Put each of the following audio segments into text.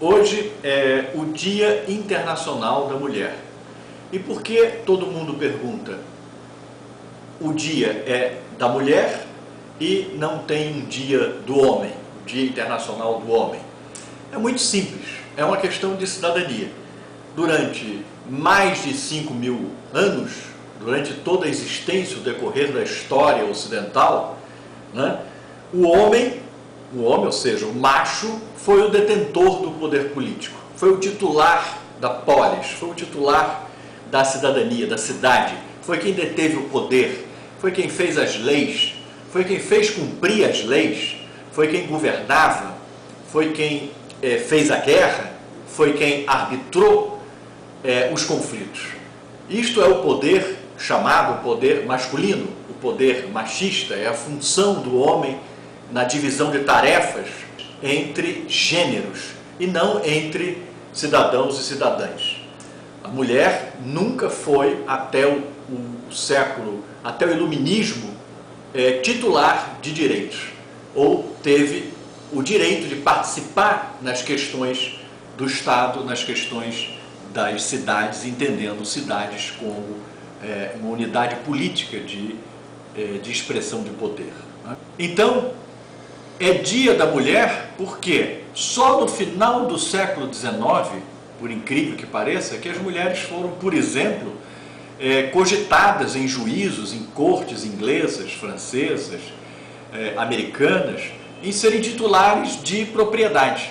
Hoje é o Dia Internacional da Mulher. E por que todo mundo pergunta? O dia é da mulher e não tem um dia do homem, o Dia Internacional do Homem. É muito simples, é uma questão de cidadania. Durante mais de 5.000 anos, durante toda a existência, o decorrer da história ocidental, né, o homem, ou seja, o macho, foi o detentor do poder político, foi o titular da polis, foi o titular da cidadania, da cidade, foi quem deteve o poder, foi quem fez as leis, foi quem fez cumprir as leis, foi quem governava, foi quem fez a guerra, foi quem arbitrou os conflitos. Isto é o poder chamado poder masculino, o poder machista, é a função do homem na divisão de tarefas entre gêneros e não entre cidadãos e cidadãs. A mulher nunca foi, até o século, até o iluminismo, titular de direitos, ou teve o direito de participar nas questões do Estado, nas questões das cidades, entendendo cidades como uma unidade política de expressão de poder. Então, é Dia da Mulher porque só no final do século XIX, por incrível que pareça, que as mulheres foram, por exemplo, cogitadas em juízos, em cortes inglesas, francesas, americanas, em serem titulares de propriedade,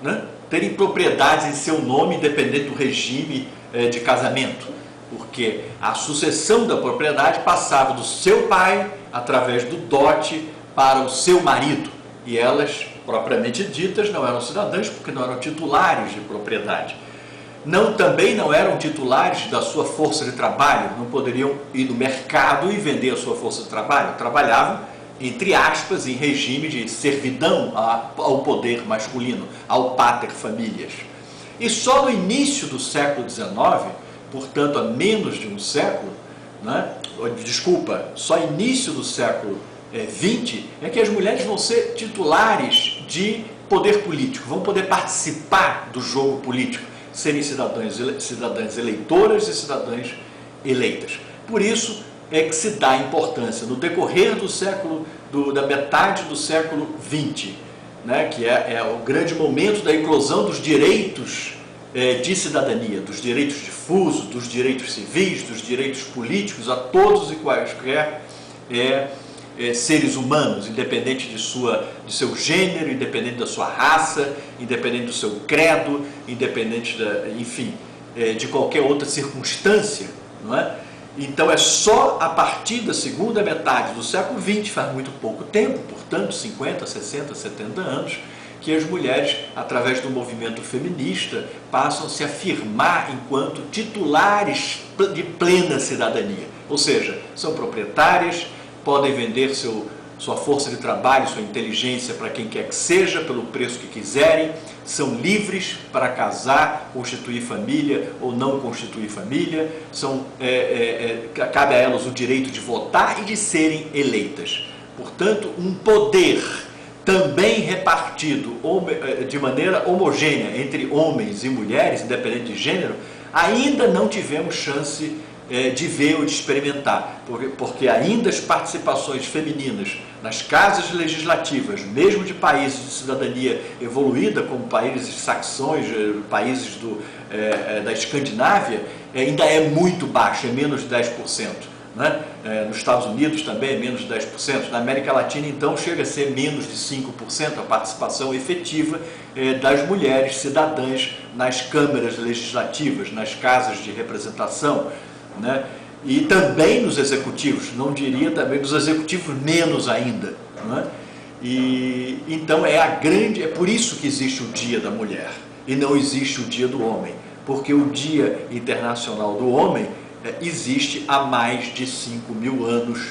né? Terem propriedades em seu nome, independente do regime de casamento, porque a sucessão da propriedade passava do seu pai, através do dote, para o seu marido, e elas, propriamente ditas, não eram cidadãs, porque não eram titulares de propriedade. Também não eram titulares da sua força de trabalho, não poderiam ir no mercado e vender a sua força de trabalho, trabalhavam, entre aspas, em regime de servidão ao poder masculino, ao pater familias. E só no início do século XIX, portanto há menos de um século, né? Só início do século XX, é que as mulheres vão ser titulares de poder político, vão poder participar do jogo político, serem cidadãs eleitoras e cidadãs eleitas. Por isso é que se dá importância no decorrer do século, da metade do século XX, né, que é o grande momento da eclosão dos direitos de cidadania, dos direitos difusos, dos direitos civis, dos direitos políticos a todos e quaisquer seres humanos, independente de seu gênero, independente da sua raça, independente do seu credo, independente de qualquer outra circunstância, não é? Então é só a partir da segunda metade do século XX, faz muito pouco tempo, portanto 50, 60, 70 anos, que as mulheres, através do movimento feminista, passam a se afirmar enquanto titulares de plena cidadania, ou seja, são proprietárias, podem vender sua força de trabalho, sua inteligência para quem quer que seja, pelo preço que quiserem, são livres para casar, constituir família ou não constituir família, cabe a elas o direito de votar e de serem eleitas. Portanto, um poder também repartido de maneira homogênea entre homens e mulheres, independente de gênero, ainda não tivemos chance de ver ou de experimentar, porque ainda as participações femininas nas casas legislativas, mesmo de países de cidadania evoluída, como países saxões, países da Escandinávia, ainda é muito baixo, é menos de 10%. Né? Nos Estados Unidos também é menos de 10%, na América Latina então chega a ser menos de 5% a participação efetiva das mulheres cidadãs nas câmaras legislativas, nas casas de representação, né? E também nos executivos, não diria também nos executivos menos ainda, né? E então é por isso que existe o Dia da Mulher e não existe o Dia do Homem, porque o Dia Internacional do Homem existe há mais de 5.000 anos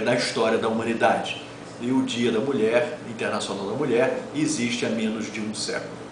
na história da humanidade, e o Dia da Mulher, Internacional da Mulher, existe há menos de um século.